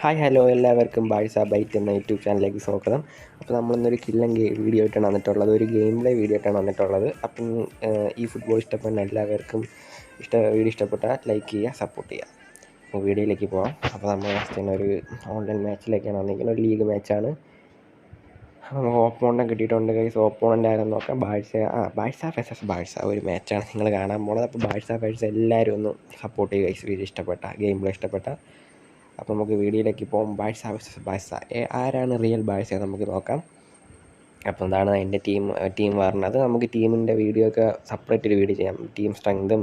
Hi hello എല്ലാവർക്കും Barca byte എന്ന YouTube ചാനലിലേക്ക് സ്വാഗതം. അപ്പോൾ നമ്മളിന്നൊരു കില്ലൻ വീഡിയോ ആയിട്ടാണ് വന്നിട്ടുള്ളത്, ഒരു ഗെയിം പ്ലേ വീഡിയോ ആയിട്ടാണ് വന്നിട്ടുള്ളത്. അപ്പം ഈ ഫുട്ബോൾ ഇഷ്ടപ്പെടുന്ന എല്ലാവർക്കും വീഡിയോ ഇഷ്ടപ്പെട്ടാൽ ലൈക്ക് ചെയ്യുക, സപ്പോർട്ട് ചെയ്യുക. അപ്പോൾ വീഡിയോയിലേക്ക് പോകാം. അപ്പോൾ നമ്മൾ ഫസ്റ്റ് തന്നെ ഒരു ഓൺലൈൻ മാച്ചിലേക്കാണ് വന്നിരിക്കുന്നത്, ഒരു ലീഗ് മാച്ചാണ്. നമുക്ക് ഓപ്പോണൻ്റ് കിട്ടിയിട്ടുണ്ട് ഗൈസ്. ഓപ്പോണൻ്റ് ആരെന്ന് നോക്കാം. ബാഴ്സ വെസസ് ബാഴ്സ ഒരു മാച്ചാണ് നിങ്ങൾ കാണാൻ പോകുന്നത്. അപ്പോൾ ബാഴ്സ എല്ലാവരും ഒന്ന് സപ്പോർട്ട് ചെയ്യുക ഗൈസ്, വീഡിയോ ഇഷ്ടപ്പെട്ട, ഗെയിം പ്ലേ ഇഷ്ടപ്പെട്ട. അപ്പോൾ നമുക്ക് വീഡിയോയിലേക്ക് പോകും. ബാഴ്സ വേഴ്സസ് ബാഴ്സ, ആരാണ് റിയൽ ബാഴ്സ നമുക്ക് നോക്കാം. അപ്പോൾ എന്താണ് എൻ്റെ ടീം പറഞ്ഞത്. നമുക്ക് ടീമിൻ്റെ വീഡിയോ ഒക്കെ സെപ്പറേറ്റ് ഒരു വീഡിയോ ചെയ്യാം. ടീം സ്ട്രെങ്തും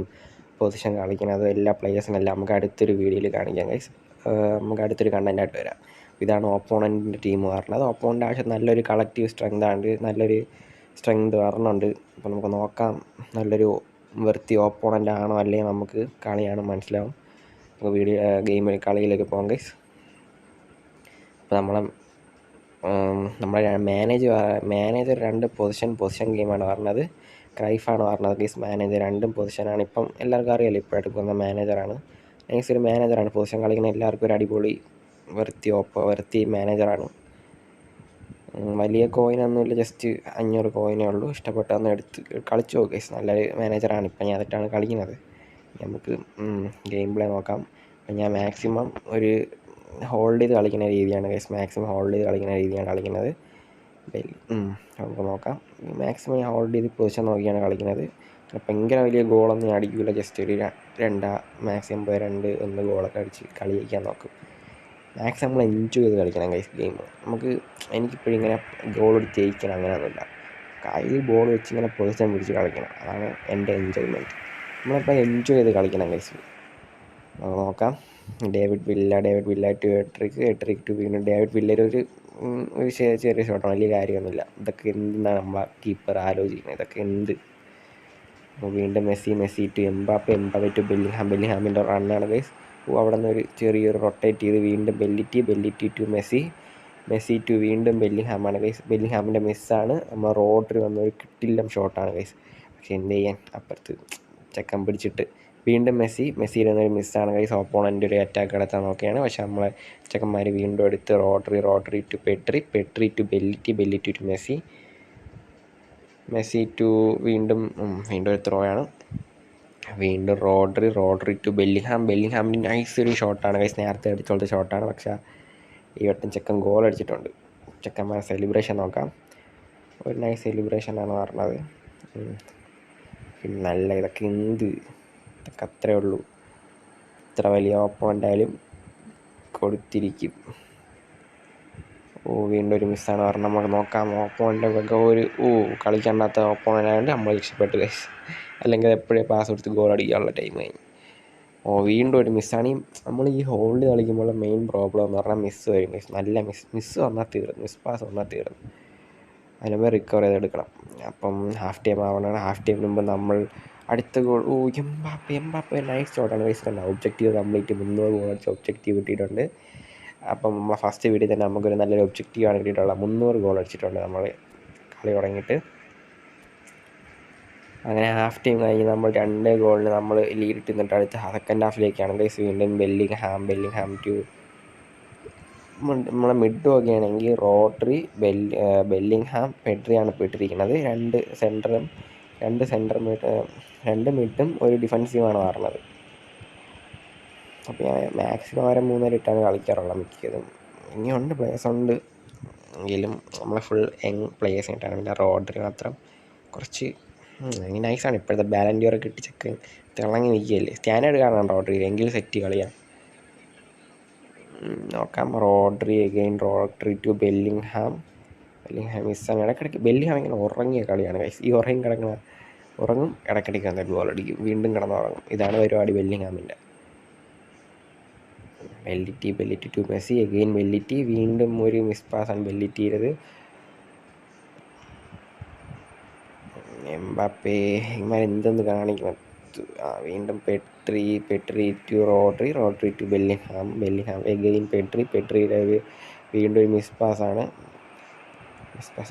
പൊസിഷൻ കാണിക്കുന്നതും എല്ലാ പ്ലേയേഴ്സിനെല്ലാം നമുക്ക് അടുത്തൊരു വീഡിയോയിൽ കാണിക്കാം ഗൈസ്. നമുക്ക് അടുത്തൊരു കണ്ടൻറ്റായിട്ട് വരാം. ഇതാണ് ഓപ്പോണൻറ്റിൻ്റെ ടീം പറഞ്ഞത്. ഓപ്പോണൻ്റ് ആവശ്യം നല്ലൊരു കളക്റ്റീവ് സ്ട്രെങ്താണ്, നല്ലൊരു സ്ട്രെങ്ത് പറഞ്ഞുണ്ട്. അപ്പോൾ നമുക്ക് നോക്കാം നല്ലൊരു വൃത്തി ഓപ്പോണൻ്റ് ആണോ അല്ലെങ്കിൽ നമുക്ക് കളിയാണ് മനസ്സിലാവും. നമുക്ക് കളിയിലേക്ക് പോകാം ഗൈസ്. അപ്പോൾ നമ്മളെ മാനേജർ രണ്ട് പൊസിഷൻ ഗെയിമാണ് പറഞ്ഞത്. ക്രൈഫാണ് പറഞ്ഞത് ഗൈസ്. മാനേജർ രണ്ടും പൊസിഷനാണ്. ഇപ്പം എല്ലാവർക്കും അറിയാമല്ലോ, ഇപ്പോൾ എടുക്കുന്ന മാനേജറാണ്. നൈസ് ഒരു മാനേജറാണ്. പൊസിഷൻ കളിക്കുന്ന എല്ലാവർക്കും ഒരു അടിപൊളി വൃത്തി മാനേജറാണ്. വലിയ കോയിനൊന്നുമില്ല, ജസ്റ്റ് 500 കോയിനേ ഉള്ളൂ. ഇഷ്ടപ്പെട്ടൊന്ന് എടുത്ത് കളിച്ചു നോക്കുക ഗൈസ്. നല്ലൊരു മാനേജറാണ്. ഇപ്പം ഞാൻ അതിട്ടാണ് കളിക്കുന്നത്. നമുക്ക് ഗെയിം പ്ലേ നോക്കാം. ഞാൻ മാക്സിമം ഒരു ഹോൾഡ് ചെയ്ത് കളിക്കുന്ന രീതിയാണ് ഗൈസ്. കളിക്കുന്നത്. നമുക്ക് നോക്കാം. മാക്സിമം ഞാൻ ഹോൾഡ് ചെയ്ത് പൊസിഷൻ നോക്കിയാണ് കളിക്കുന്നത്. ഭയങ്കര വലിയ ഗോളൊന്നും ഞാൻ അടിക്കില്ല, ജസ്റ്റ് ഒരു മാക്സിമം 2-1 ഗോളൊക്കെ അടിച്ച് കളിക്കാൻ നോക്കും. മാക്സിമം നമ്മൾ എൻജോയ് ചെയ്ത് കളിക്കണം ഗൈസ് ഗെയിം. എനിക്കിപ്പോഴും ഇങ്ങനെ ഗോൾ അടിച്ച് ജയിക്കണം അങ്ങനെയൊന്നുമില്ല. കയ്യിൽ ബോൾ വെച്ച് ഇങ്ങനെ പൊസിഷൻ പിടിച്ച് കളിക്കണം, അതാണ് എൻ്റെ എൻജോയ്മെൻറ്റ്. നമ്മളിപ്പോൾ എൻജോയ് ചെയ്ത് കളിക്കണം ഗൈസ്. നോക്കാം. ഡേവിഡ് വില്ല ടു എട്രിക് ടു വീണ്ടും ഡേവിഡ് വില്ലൊരു ചെറിയ ഷോട്ടാണ്, വലിയ കാര്യമൊന്നുമില്ല. ഇതൊക്കെ എന്താണ് നമ്മളെ കീപ്പർ ആലോചിക്കുന്നത്, ഇതൊക്കെ എന്ത്. വീണ്ടും മെസ്സി ടു എംബാപ്പെ ടു ബെല്ലിഹാമിൻ്റെ റണ്ണാണ് ഗൈസ്. അവിടെ നിന്ന് ഒരു ചെറിയൊരു റൊട്ടേറ്റ് ചെയ്ത് വീണ്ടും ബെല്ലിറ്റി ടു മെസ്സി ടു വീണ്ടും ബെല്ലിഹാമാണ് ഗൈസ്. ബെല്ലിഹാമിൻ്റെ മിസ്സാണ്. നമ്മൾ റോഡ്രി വന്നൊരു കിട്ടില്ലം ഷോട്ടാണ് ഗൈസ്. പക്ഷെ എന്ത് ചെയ്യാൻ, അപ്പുറത്ത് ചെക്കൻ പിടിച്ചിട്ട് വീണ്ടും മെസ്സിയുടെ ഒരു മിസ്സാണ് ഗൈസ്. ഓപ്പോണൻ്റ് ഒരു അറ്റാക്ക് നടത്താൻ നോക്കുകയാണ്, പക്ഷെ നമ്മളെ ചെക്കന്മാർ വീണ്ടും എടുത്ത് റോഡ്രി ടു പെട്രി ടു ബെല്ലിറ്റി ടു മെസ്സി ടു വീണ്ടും ഒരു ത്രോയാണ്. വീണ്ടും റോഡ്രി ടു ബെല്ലിഹാമിൻ്റെ നൈസ് ഒരു ഷോട്ടാണ് ഗൈസ്. നേരത്തെ അടിച്ചോളത്തെ ഷോട്ടാണ്, പക്ഷേ ഈ വട്ടം ചെക്കൻ ഗോൾ അടിച്ചിട്ടുണ്ട്. ചെക്കന്മാർ സെലിബ്രേഷൻ നോക്കാം. ഒരു നൈസ് സെലിബ്രേഷനാണ് പറഞ്ഞത്. പിന്നെ നല്ല ഇതൊക്കെ അത്രേ ഉള്ളൂ. ഇത്ര വലിയ ഓപ്പോണൻ്റായാലും കൊടുത്തിരിക്കും. വീണ്ടും ഒരു മിസ്സാണ് പറഞ്ഞാൽ നമുക്ക് നോക്കാം. ഓപ്പോണൻ്റൊക്കെ കളിക്കണ്ടാത്ത ഓപ്പോണൻ്റായതുകൊണ്ട് നമ്മൾ രക്ഷപ്പെട്ടു ഗൈസ്. അല്ലെങ്കിൽ എപ്പോഴും പാസ് കൊടുത്ത് ഗോൾ അടിക്കാനുള്ള ടൈം കഴിഞ്ഞു. വീണ്ടും ഒരു മിസ്സാണ്. നമ്മൾ ഈ ഹോൾഡ് കളിക്കുമ്പോൾ മെയിൻ പ്രോബ്ലം എന്ന് പറഞ്ഞാൽ മിസ്സ് വരും ഗൈസ്. നല്ല മിസ്സ് വന്നാൽ തീർന്നു, മിസ് പാസ് വന്നാൽ തീർന്നു. അതിനുമ്പോൾ റിക്കവർ ചെയ്തെടുക്കണം. അപ്പം ഹാഫ് ടൈം ആവണം. ഹാഫ് ടൈമിന് മുമ്പ് നമ്മൾ അടുത്ത ഗോൾ എംബാപ്പെ നൈസ് ഷോട്ടാണ് ഗൈസ്. കണ്ട ഒബ്ജക്റ്റീവ് കംപ്ലീറ്റ് 300 ഗോൾ അടിച്ച് ഒബ്ജക്റ്റീവ് കിട്ടിയിട്ടുണ്ട്. അപ്പം നമ്മൾ ഫസ്റ്റ് വീഡിയോ തന്നെ നമുക്കൊരു നല്ലൊരു ഒബ്ജക്റ്റീവാണ് കിട്ടിയിട്ടുള്ളത്. 300 ഗോൾ അടിച്ചിട്ടുണ്ട് നമ്മൾ കളി തുടങ്ങിയിട്ട്. അങ്ങനെ ഹാഫ് ടൈം കഴിഞ്ഞ് നമ്മൾ 2 ഗോളിന് നമ്മൾ ലീഡ് ഇട്ടിരുന്നിട്ട് അടുത്ത സെക്കൻഡ് ഹാഫിലേക്കാണ് ഗൈസ്. വീണ്ടും ബെല്ലിംഗ്ഹാം ടു നമ്മളെ മിഡ് നോക്കുകയാണെങ്കിൽ റോഡ്രി ബെല്ലിംഗ്ഹാം പെഡ്രിയാണ് ഇപ്പോൾ ഇട്ടിരിക്കുന്നത്. രണ്ട് മിഡും ഒരു ഡിഫൻസീവാണ് പറഞ്ഞത്. അപ്പോൾ ഞാൻ മാക്സിമം 3 ഇട്ടാണ് കളിക്കാറുള്ളത് മിക്കതും. ഇനിയുണ്ട് പ്ലേയേഴ്സ് ഉണ്ട് എങ്കിലും നമ്മളെ ഫുൾ യങ് പ്ലേയേഴ്സ് ആയിട്ടാണ്. പിന്നെ റോഡ്രി മാത്രം കുറച്ച് നൈസാണ്. ഇപ്പോഴത്തെ ബാലൻഡിയർ കിട്ടി ചെക്ക് തിളങ്ങി നിൽക്കുകയല്ലേ. സ്റ്റാൻഡേർഡ് കാണാൻ റോഡ്രി എങ്കിലും സെറ്റ് കളിയാണ്. നോക്കാം. റോഡ്രി ടു ബെല്ലിംഗ്ഹാം മിസ്സാണ്. ഇടയ്ക്കിടയ്ക്ക് ബെല്ലിംഗ്ഹാം ഇങ്ങനെ ഉറങ്ങിയ കളിയാണ് ഗൈസ്. ഈ ഉറങ്ങും ഇടയ്ക്കിടയ്ക്ക് വന്നിട്ട് ഗോൾ അടിക്കും, വീണ്ടും കിടന്നുറങ്ങും. ഇതാണ് പരിപാടി ബെല്ലിംഗ്ഹാമിൻ്റെ. ബെല്ലിറ്റി ടു മെസ്സി ബെല്ലിറ്റി വീണ്ടും ഒരു മിസ് പാസ്സാണ് ബെല്ലിറ്റിയത്. എംബാപ്പെ ഇങ്ങനെ എന്തെന്ന് കാണിക്കണം. വീണ്ടും Pedri to Rodri to Bellingham പെട്രിയുടെ വീണ്ടും ഒരു മിസ് പാസ്സാണ്.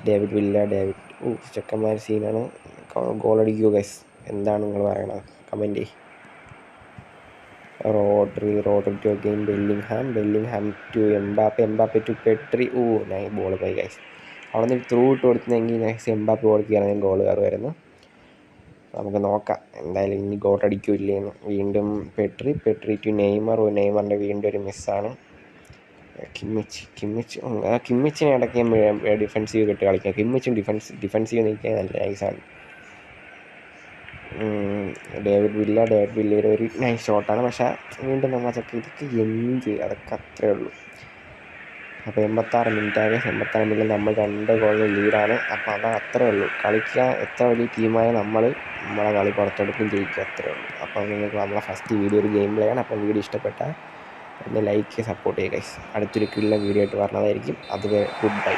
ഡേവിഡ് വില്ല ചെക്കന്മാർ സീനാണ്. ഗോൾ അടിക്കുമോ ഗൈസ്? എന്താണ് നിങ്ങൾ പറയണത്? Comment. Rodri to again Bellingham to Mbappe to Pedri. Ball പോയി ഗൈസ്. അവിടെ നിന്ന് ത്രൂ ഇട്ട് കൊടുത്തെങ്കിൽ നെക്സ്റ്റ് എംബാപ്പെ ബോൾ കയറുന്ന ഗോൾ കയറുമായിരുന്നു. നമുക്ക് നോക്കാം എന്തായാലും ഇനി ഗോൾ അടിക്കില്ലേന്ന്. വീണ്ടും പെട്രി ടു നെയ്മറിൻ്റെ വീണ്ടും ഒരു മിസ്സാണ്. കിമ്മിച്ചിനെ ഇടയ്ക്ക് ഡിഫൻസീവ് കിട്ടി കളിക്കാം. കിമ്മിച്ചും ഡിഫൻസീവ് നിൽക്കാൻ നല്ല നൈസാണ്. ഡേവിഡ് വില്ലയുടെ ഒരു നൈസ് ഷോട്ടാണ്. പക്ഷേ വീണ്ടും നമ്മൾക്ക് ഇതൊക്കെ അതൊക്കെ അത്രേ ഉള്ളൂ. അപ്പോൾ 86 മിനിറ്റാകെ 86 മിനിറ്റിൽ നമ്മൾ 2 ഗോളിന് ലീഡാണ്. അപ്പോൾ അത് അത്രേ ഉള്ളൂ. കളിക്കാൻ എത്ര വലിയ ടീമായ നമ്മളെ കളി പുറത്തെടുക്കും, ജയിക്കും, അത്രേ ഉള്ളൂ. അപ്പോൾ നിങ്ങൾക്ക് നമ്മളെ ഫസ്റ്റ് വീഡിയോ ഒരു ഗെയിം പ്ലേ ആണ്. അപ്പോൾ വീഡിയോ ഇഷ്ടപ്പെട്ടാൽ ഒന്ന് ലൈക്ക് സപ്പോർട്ട് ചെയ്യുക ഗൈസ്. അടുത്തൊരു കിടിലൻ വീഡിയോ ആയിട്ട് വരുന്നതായിരിക്കും. അതുവരെ ഗുഡ് ബൈ.